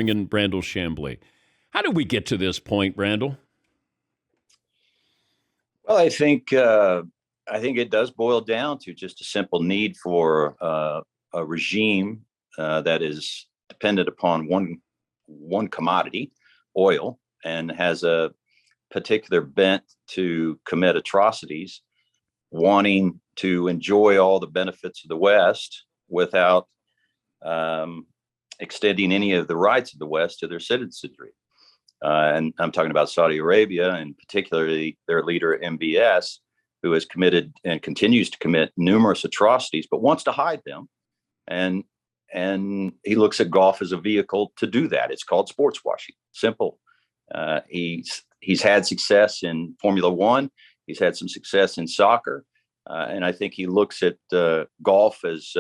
bring in Brandel Chamblee. How did we get to this point, Brandel? Well, I think it does boil down to just a simple need for a regime that is dependent upon one commodity, oil, and has a particular bent to commit atrocities, wanting to enjoy all the benefits of the West without extending any of the rights of the West to their citizenry. And I'm talking about Saudi Arabia, and particularly their leader, MBS, who has committed and continues to commit numerous atrocities, but wants to hide them. And he looks at golf as a vehicle to do that. It's called sports washing. Simple. He's had success in Formula One. He's had some success in soccer. And I think he looks at golf as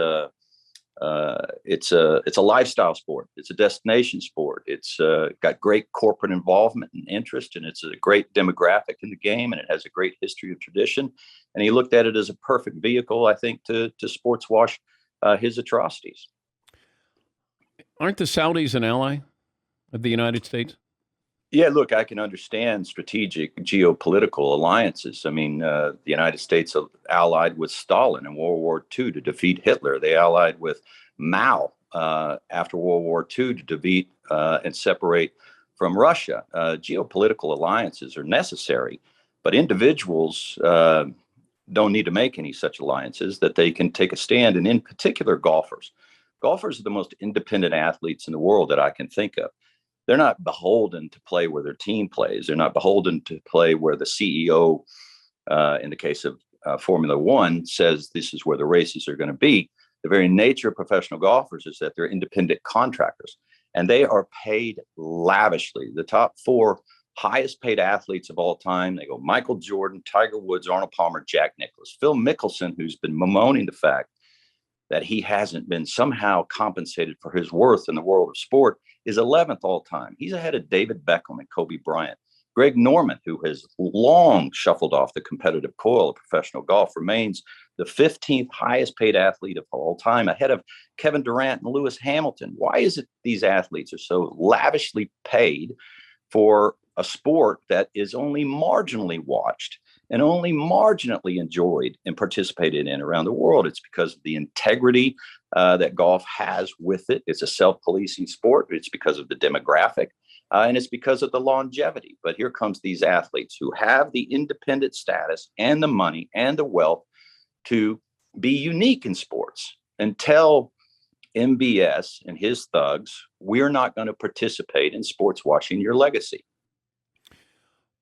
it's a lifestyle sport. It's a destination sport. It's got great corporate involvement and interest, and it's a great demographic in the game, and it has a great history of tradition. And he looked at it as a perfect vehicle, I think, to sports wash his atrocities. Aren't the Saudis an ally of the United States? Yeah, look, I can understand strategic geopolitical alliances. I mean, the United States allied with Stalin in World War II to defeat Hitler. They allied with Mao after World War II to defeat and separate from Russia. Geopolitical alliances are necessary, but individuals don't need to make any such alliances, that they can take a stand. And in particular, golfers. Golfers are the most independent athletes in the world that I can think of. They're not beholden to play where their team plays. They're not beholden to play where the CEO, in the case of Formula One, says this is where the races are going to be. The very nature of professional golfers is that they're independent contractors, and they are paid lavishly. The top four highest paid athletes of all time, they go Michael Jordan, Tiger Woods, Arnold Palmer, Jack Nicklaus. Phil Mickelson, who's been bemoaning the fact that he hasn't been somehow compensated for his worth in the world of sport, is 11th all time. He's ahead of David Beckham and Kobe Bryant. Greg Norman, who has long shuffled off the competitive coil of professional golf, remains the 15th highest paid athlete of all time, ahead of Kevin Durant and Lewis Hamilton. Why is it these athletes are so lavishly paid for a sport that is only marginally watched and only marginally enjoyed and participated in around the world? It's because of the integrity that golf has with it. It's a self-policing sport. It's because of the demographic, and it's because of the longevity. But here comes these athletes who have the independent status and the money and the wealth to be unique in sports and tell MBS and his thugs, we're not going to participate in sports washing your legacy.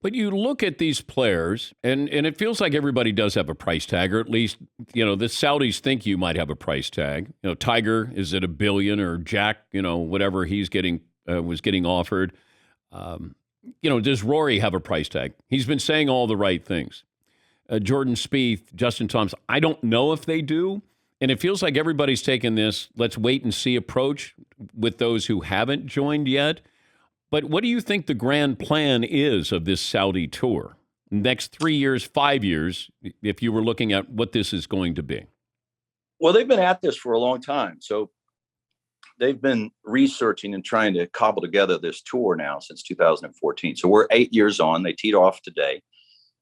But you look at these players, and it feels like everybody does have a price tag, or at least, the Saudis think you might have a price tag. Tiger is at $1 billion, or Jack, whatever he's getting was getting offered. Does Rory have a price tag? He's been saying all the right things. Jordan Spieth, Justin Thomas, I don't know if they do. And it feels like everybody's taken this let's wait and see approach with those who haven't joined yet. But what do you think the grand plan is of this Saudi tour? Next 3 years, 5 years, if you were looking at what this is going to be? Well, they've been at this for a long time. So they've been researching and trying to cobble together this tour now since 2014. So we're 8 years on. They teed off today.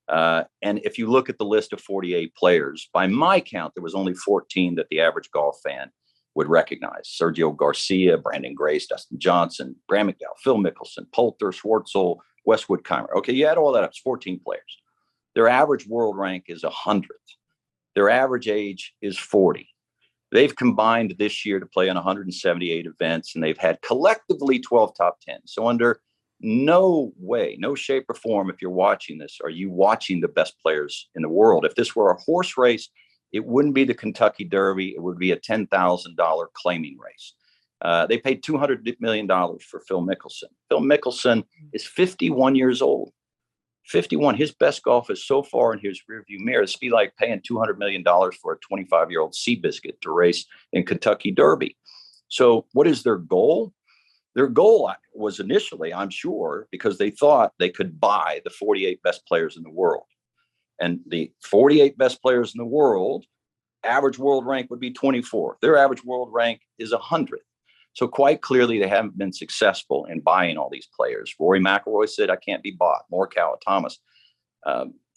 And if you look at the list of 48 players, by my count, there was only 14 that the average golf fan would recognize. Sergio Garcia, Brandon Grace, Dustin Johnson, Graham McDowell, Phil Mickelson, Poulter, Schwartzel, Westwood Keimer. Okay, you add all that up, it's 14 players. Their average world rank is 100th. Their average age is 40. They've combined this year to play on 178 events, and they've had collectively 12 top 10. So under no way, no shape or form, if you're watching this, are you watching the best players in the world. If this were a horse race, it wouldn't be the Kentucky Derby. It would be a $10,000 claiming race. They paid $200 million for Phil Mickelson. Phil Mickelson is 51 years old. 51. His best golf is so far in his rearview mirror. It'd be like paying $200 million for a 25-year-old Seabiscuit to race in Kentucky Derby. So what is their goal? Their goal was initially, I'm sure, because they thought they could buy the 48 best players in the world. And the 48 best players in the world, average world rank would be 24th. Their average world rank is 100th. So quite clearly, they haven't been successful in buying all these players. Rory McIlroy said, "I can't be bought." Morikawa, Thomas,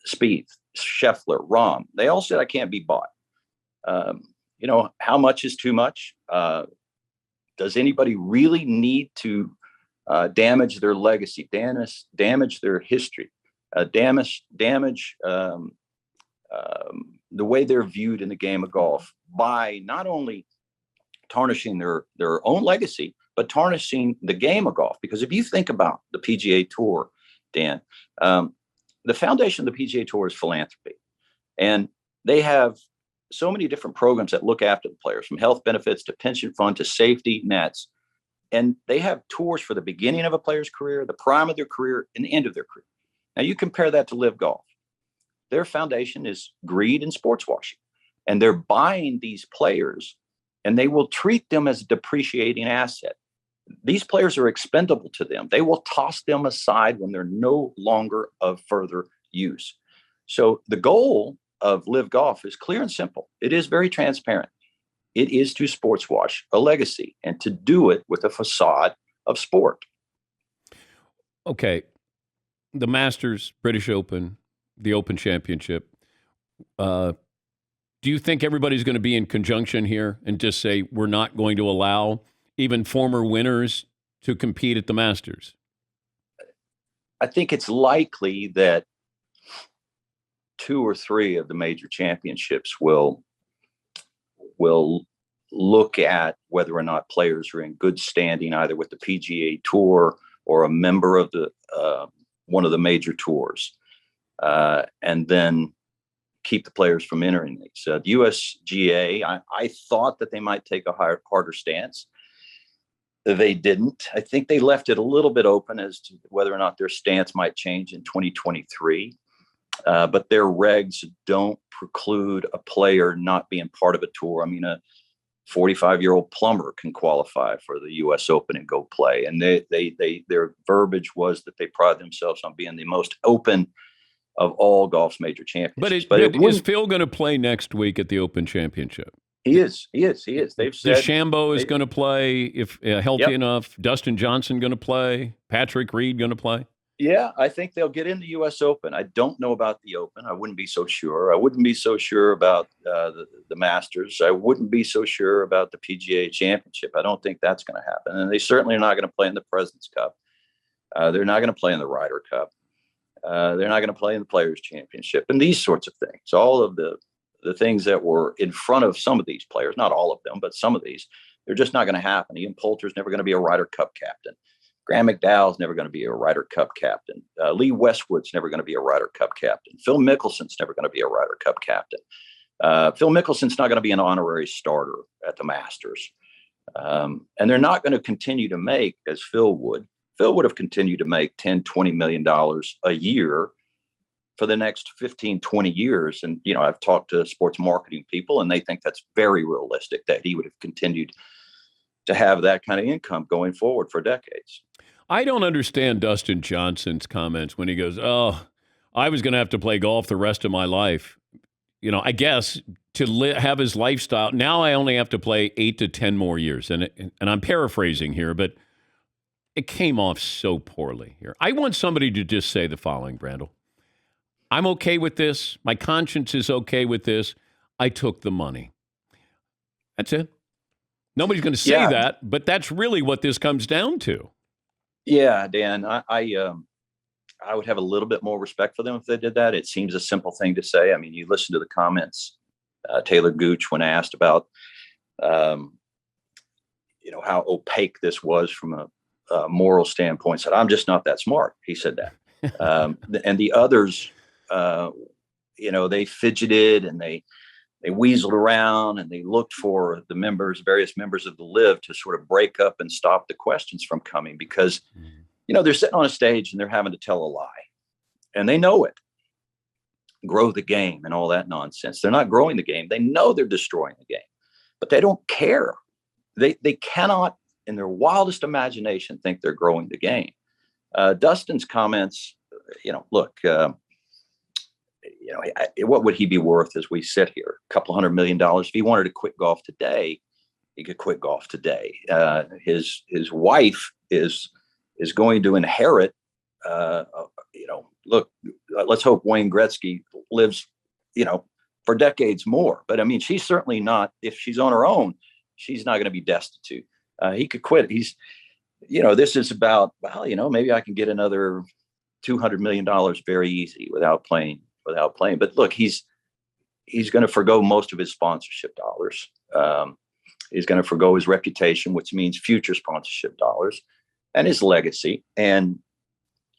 Spieth, Scheffler, Rahm, they all said, "I can't be bought." How much is too much? Does anybody really need to damage their legacy, damage their history, damage the way they're viewed in the game of golf by not only tarnishing their own legacy, but tarnishing the game of golf? Because if you think about the PGA Tour, Dan, the foundation of the PGA Tour is philanthropy. And they have so many different programs that look after the players, from health benefits to pension fund to safety nets. And they have tours for the beginning of a player's career, the prime of their career, and the end of their career. Now, you compare that to Live Golf. Their foundation is greed and sports washing. And they're buying these players, and they will treat them as a depreciating asset. These players are expendable to them. They will toss them aside when they're no longer of further use. So the goal of Live Golf is clear and simple. It is very transparent. It is to sports wash a legacy, and to do it with a facade of sport. Okay. The Masters, British Open, the Open Championship. Do you think everybody's going to be in conjunction here and just say we're not going to allow even former winners to compete at the Masters? I think it's likely that 2 or 3 of the major championships will look at whether or not players are in good standing, either with the PGA Tour or a member of the one of the major tours, and then keep the players from entering these. The USGA, I thought that they might take a harder stance. They didn't. I think they left it a little bit open as to whether or not their stance might change in 2023. But their regs don't preclude a player not being part of a tour. I mean, a 45-year-old plumber can qualify for the U.S. Open and go play. And their verbiage was that they pride themselves on being the most open of all golf's major championships. But is Phil going to play next week at the Open Championship? He is. They've said DeChambeau is going to play if healthy enough. Dustin Johnson going to play. Patrick Reed going to play. Yeah, I think they'll get in the U.S. Open. I don't know about the Open. I wouldn't be so sure. I wouldn't be so sure about the Masters. I wouldn't be so sure about the PGA Championship. I don't think that's going to happen. And they certainly are not going to play in the President's Cup. They're not going to play in the Ryder Cup. They're not going to play in the Players Championship and these sorts of things. All of the things that were in front of some of these players, not all of them, but some of these, they're just not going to happen. Ian Poulter's never going to be a Ryder Cup captain. Graham McDowell's never going to be a Ryder Cup captain. Lee Westwood's never going to be a Ryder Cup captain. Phil Mickelson's never going to be a Ryder Cup captain. Phil Mickelson's not going to be an honorary starter at the Masters. And they're not going to continue to make, as Phil would have continued to make $10, $20 million a year for the next 15, 20 years. And, I've talked to sports marketing people, and they think that's very realistic, that he would have continued to have that kind of income going forward for decades. I don't understand Dustin Johnson's comments when he goes, "Oh, I was going to have to play golf the rest of my life." I guess to have his lifestyle. Now I only have to play 8 to 10 more years. And I'm paraphrasing here, but it came off so poorly here. I want somebody to just say the following, Brandel. I'm okay with this. My conscience is okay with this. I took the money. That's it. Nobody's going to say that, but that's really what this comes down to. Yeah, Dan, I would have a little bit more respect for them if they did that. It seems a simple thing to say. I mean, you listen to the comments. Taylor Gooch, when asked about, how opaque this was from a moral standpoint, said, "I'm just not that smart." He said that. And the others, they fidgeted and they weaseled around and they looked for the various members of the Live to sort of break up and stop the questions from coming, because, they're sitting on a stage and they're having to tell a lie, and they know it. Grow the game and all that nonsense. They're not growing the game. They know they're destroying the game, but they don't care. They cannot, in their wildest imagination, think they're growing the game. Dustin's comments, look, what would he be worth as we sit here? A couple $100 million. If he wanted to quit golf today, he could quit golf today. His wife is going to inherit. Look, let's hope Wayne Gretzky lives, for decades more. But I mean, she's certainly not. If she's on her own, she's not going to be destitute. He could quit. This is about, maybe I can get another $200 million very easy without playing. But look, he's going to forgo most of his sponsorship dollars. He's going to forgo his reputation, which means future sponsorship dollars, and his legacy. And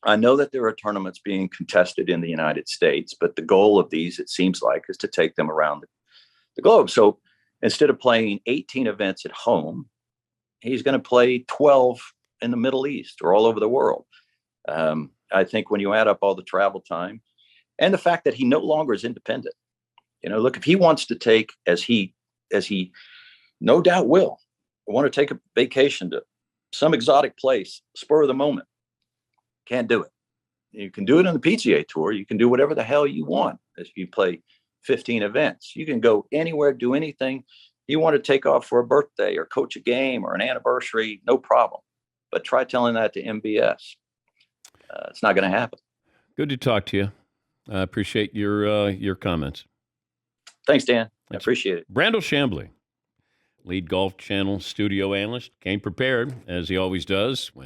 I know that there are tournaments being contested in the United States, but the goal of these, it seems like, is to take them around the globe. So instead of playing 18 events at home, he's going to play 12 in the Middle East or all over the world. I think when you add up all the travel time and the fact that he no longer is independent, look, if he wants to take, as he no doubt will, want to take a vacation to some exotic place, spur of the moment, can't do it. You can do it on the PGA Tour. You can do whatever the hell you want if you play 15 events. You can go anywhere, do anything. You want to take off for a birthday or coach a game or an anniversary, no problem. But try telling that to MBS. It's not going to happen. Good to talk to you. I appreciate your comments. Thanks, Dan. I appreciate it. Brandel Chamblee, lead Golf Channel studio analyst, came prepared, as he always does.